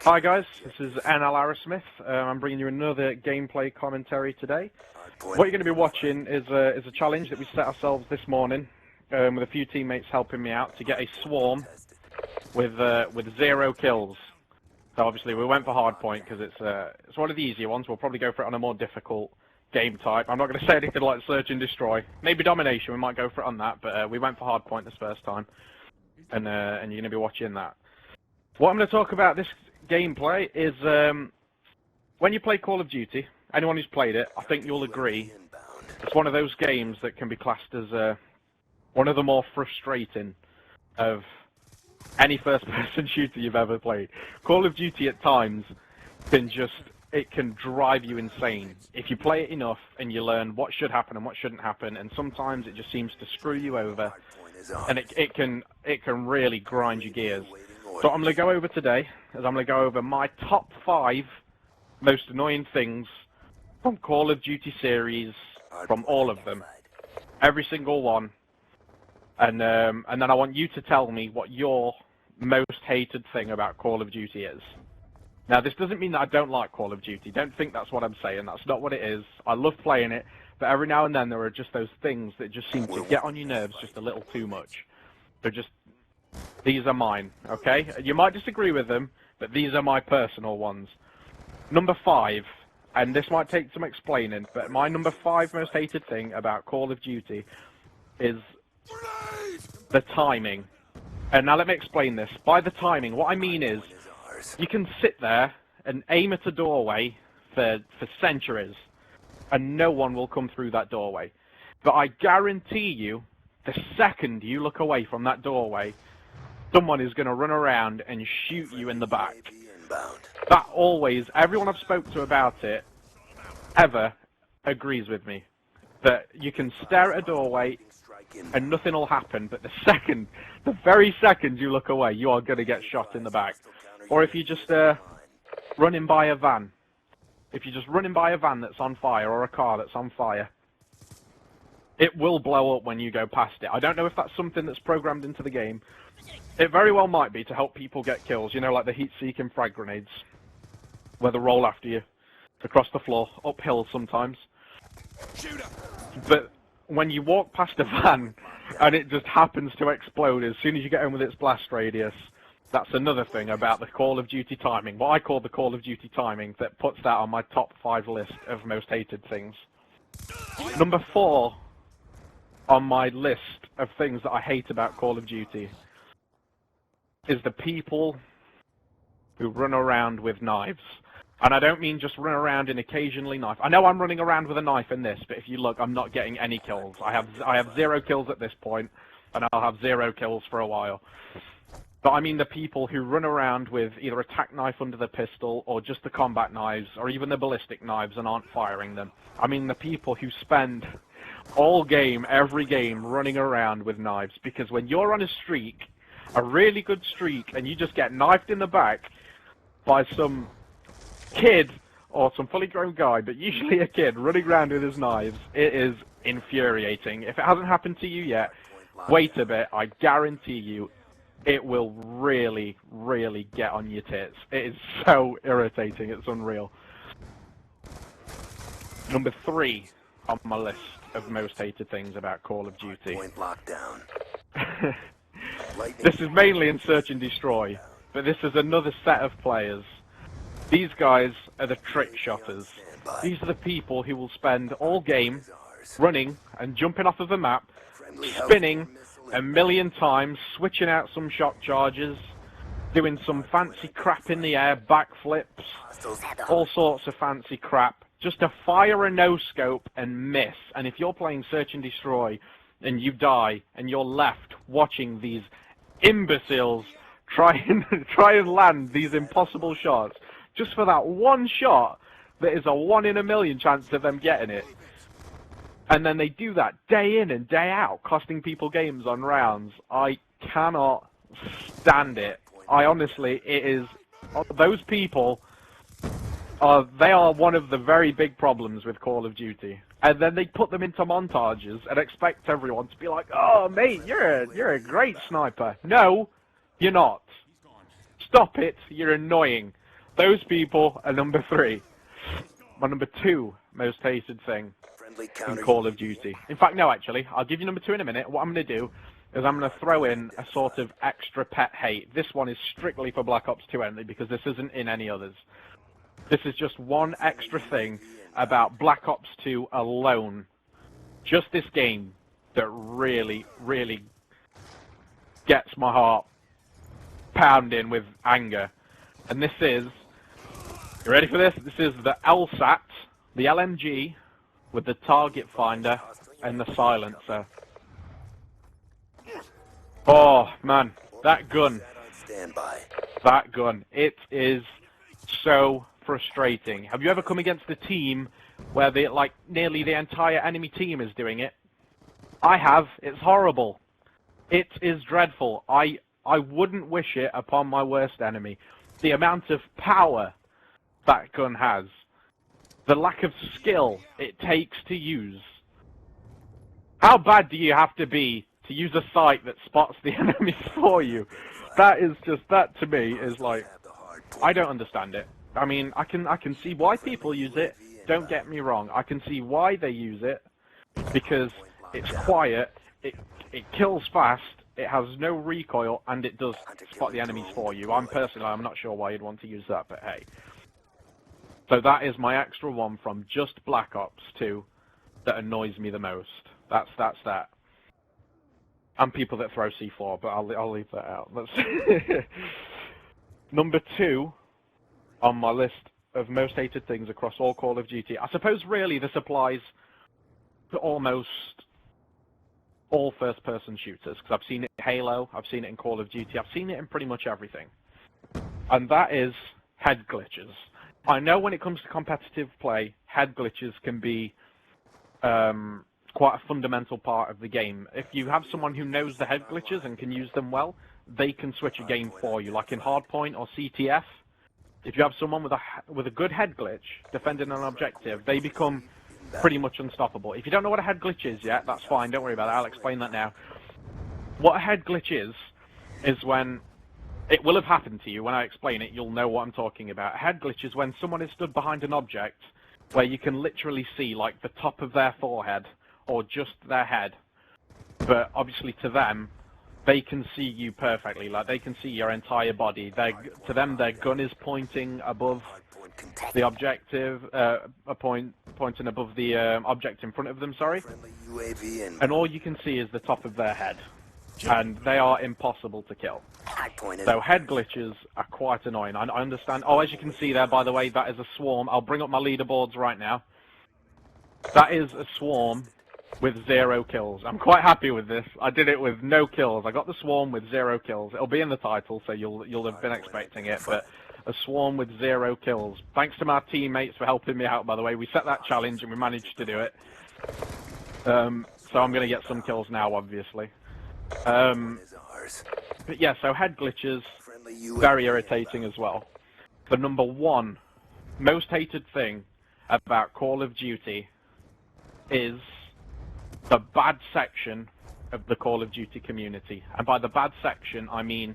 Hi guys, this is Arrowsmith. I'm bringing you another gameplay commentary today. What you're going to be watching is a challenge that we set ourselves this morning, with a few teammates helping me out to get a swarm with 0 kills. So obviously we went for hardpoint because it's one of the easier ones. We'll probably go for it on a more difficult game type. I'm not going to say anything like search and destroy. Maybe domination, we might go for it on that, but we went for hardpoint this first time, and you're going to be watching that. What I'm going to talk about this gameplay is when you play Call of Duty, anyone who's played it, I think you'll agree, it's one of those games that can be classed as one of the more frustrating of any first-person shooter you've ever played. Call of Duty at times can drive you insane if you play it enough and you learn what should happen and what shouldn't happen, and sometimes it just seems to screw you over, and it can really grind your gears. So I'm going to go over today, I'm going to go over my top 5 most annoying things from Call of Duty series, from all of them, every single one, and then I want you to tell me what your most hated thing about Call of Duty is. Now, this doesn't mean that I don't like Call of Duty. Don't think that's what I'm saying. That's not what it is. I love playing it, but every now and then there are just those things that just seem to get on your nerves just a little too much. These are mine, okay? You might disagree with them, but these are my personal ones. Number 5, and this might take some explaining, but my number 5 most hated thing about Call of Duty is the timing. And now let me explain this. By the timing, what I mean is, you can sit there and aim at a doorway for centuries, and no one will come through that doorway. But I guarantee you, the second you look away from that doorway, someone is going to run around and shoot you in the back. That always, everyone I've spoke to about it, ever, agrees with me. That you can stare at a doorway and nothing will happen, but the very second you look away, you are going to get shot in the back. Or if you just running by a van. If you're just running by a van that's on fire, or a car that's on fire, it will blow up when you go past it. I don't know if that's something that's programmed into the game. It very well might be to help people get kills, you know, like the heat-seeking frag grenades, where they roll after you, across the floor, uphill sometimes. But when you walk past a van, and it just happens to explode as soon as you get in with its blast radius, that's another thing about the Call of Duty timing, what I call the Call of Duty timing, that puts that on my top 5 list of most hated things. Number 4 on my list of things that I hate about Call of Duty is the people who run around with knives. And I don't mean just run around and occasionally knife. I know I'm running around with a knife in this, but if you look, I'm not getting any kills. I have 0 kills at this point, and I'll have 0 kills for a while. But I mean the people who run around with either a tack knife under the pistol, or just the combat knives, or even the ballistic knives, and aren't firing them. I mean the people who spend all game, every game, running around with knives, because when you're on a streak, a really good streak, and you just get knifed in the back by some kid or some fully grown guy, but usually a kid running around with his knives, it is infuriating. If it hasn't happened to you yet, wait a bit. I guarantee you it will really, really get on your tits. It is so irritating, it's unreal. Number 3 on my list of most hated things about Call of Duty. This is mainly in Search and Destroy, but this is another set of players. These guys are the trick shotters. These are the people who will spend all game running and jumping off of the map, spinning a million times, switching out some shock charges, doing some fancy crap in the air, backflips, all sorts of fancy crap, just to fire a no-scope and miss. And if you're playing Search and Destroy and you die and you're left watching these imbeciles try and land these impossible shots, just for that one shot that is a 1 in a million chance of them getting it, and then they do that day in and day out, costing people games on rounds, I cannot stand it. I honestly, those people they are one of the very big problems with Call of Duty. And then they put them into montages and expect everyone to be like, "Oh, mate, you're a great sniper." No, you're not. Stop it, you're annoying. Those people are number 3. My number 2 most hated thing in Call of Duty. In fact, no, actually, I'll give you number 2 in a minute. What I'm going to do is I'm going to throw in a sort of extra pet hate. This one is strictly for Black Ops 2 only, because this isn't in any others. This is just one extra thing about Black Ops 2 alone. Just this game that really, really gets my heart pounding with anger. And this is, you ready for this? This is the LSAT, the LMG, with the target finder and the silencer. Oh, man, that gun, it is so frustrating. Have you ever come against a team where like nearly the entire enemy team is doing it? I have. It's horrible. It is dreadful. I wouldn't wish it upon my worst enemy. The amount of power that gun has, the lack of skill it takes to use. How bad do you have to be to use a sight that spots the enemies for you? That is just, that to me is like, I don't understand it. I mean, I can see why people use it. Don't get me wrong. I can see why they use it, because it's quiet, it kills fast, it has no recoil, and it does spot the enemies for you. I'm not sure why you'd want to use that, but hey. So that is my extra one from just Black Ops 2 that annoys me the most. That's that. And people that throw C4, but I'll leave that out. Number 2 on my list of most hated things across all Call of Duty. I suppose really this applies to almost all first-person shooters, because I've seen it in Halo, I've seen it in Call of Duty, I've seen it in pretty much everything. And that is head glitches. I know when it comes to competitive play, head glitches can be quite a fundamental part of the game. If you have someone who knows the head glitches and can use them well, they can switch a game for you, like in Hardpoint or CTF. If you have someone with a good head glitch defending an objective, they become pretty much unstoppable. If you don't know what a head glitch is yet, that's fine, don't worry about it, I'll explain that now. What a head glitch is when, it will have happened to you, when I explain it, you'll know what I'm talking about. A head glitch is when someone is stood behind an object where you can literally see, like, the top of their forehead, or just their head. But obviously to them, they can see you perfectly, like, they can see your entire body. To them, their gun is pointing above the objective, pointing above the object in front of them, sorry. And all you can see is the top of their head. And they are impossible to kill. So head glitches are quite annoying. I understand. Oh, as you can see there, by the way, that is a swarm. I'll bring up my leaderboards right now. That is a swarm with 0 kills. I'm quite happy with this. I did it with no kills. I got the swarm with 0 kills. It'll be in the title, so you'll have been expecting it. But a swarm with 0 kills. Thanks to my teammates for helping me out, by the way. We set that challenge and we managed to do it. So I'm going to get some kills now, obviously. But yeah, so head glitches, very irritating as well. The number 1 most hated thing about Call of Duty is the bad section of the Call of Duty community. And by the bad section, I mean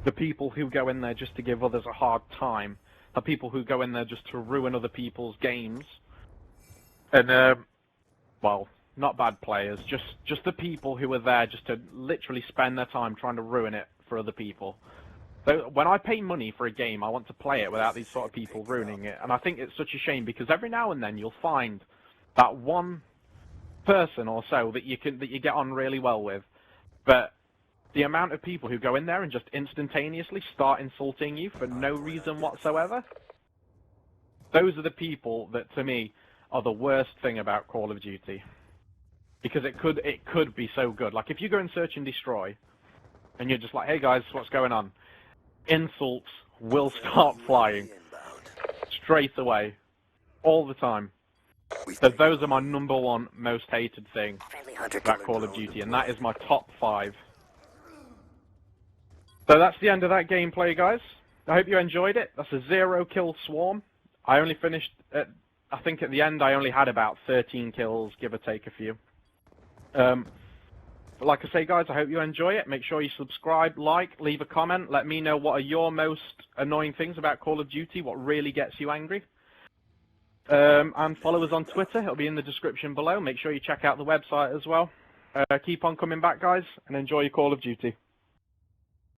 the people who go in there just to give others a hard time, the people who go in there just to ruin other people's games, and, well, not bad players, just the people who are there just to literally spend their time trying to ruin it for other people. So when I pay money for a game, I want to play it without these sort of people ruining it. And I think it's such a shame, because every now and then you'll find that one person or so that you get on really well with, but the amount of people who go in there and just instantaneously start insulting you for no reason whatsoever, those are the people that, to me, are the worst thing about Call of Duty. Because it could be so good. Like, if you go and search and destroy, and you're just like, hey guys, what's going on? Insults will start flying. Straight away. All the time. So those are my number 1 most hated thing about Call of Duty, and that is my top 5. So that's the end of that gameplay, guys. I hope you enjoyed it. That's a 0 kill swarm. I only finished at, I think at the end I only had about 13 kills, give or take a few. But like I say, guys, I hope you enjoy it. Make sure you subscribe, like, leave a comment. Let me know what are your most annoying things about Call of Duty, what really gets you angry. And follow us on Twitter. It'll be in the description below. Make sure you check out the website as well. Keep on coming back, guys, and enjoy your Call of Duty.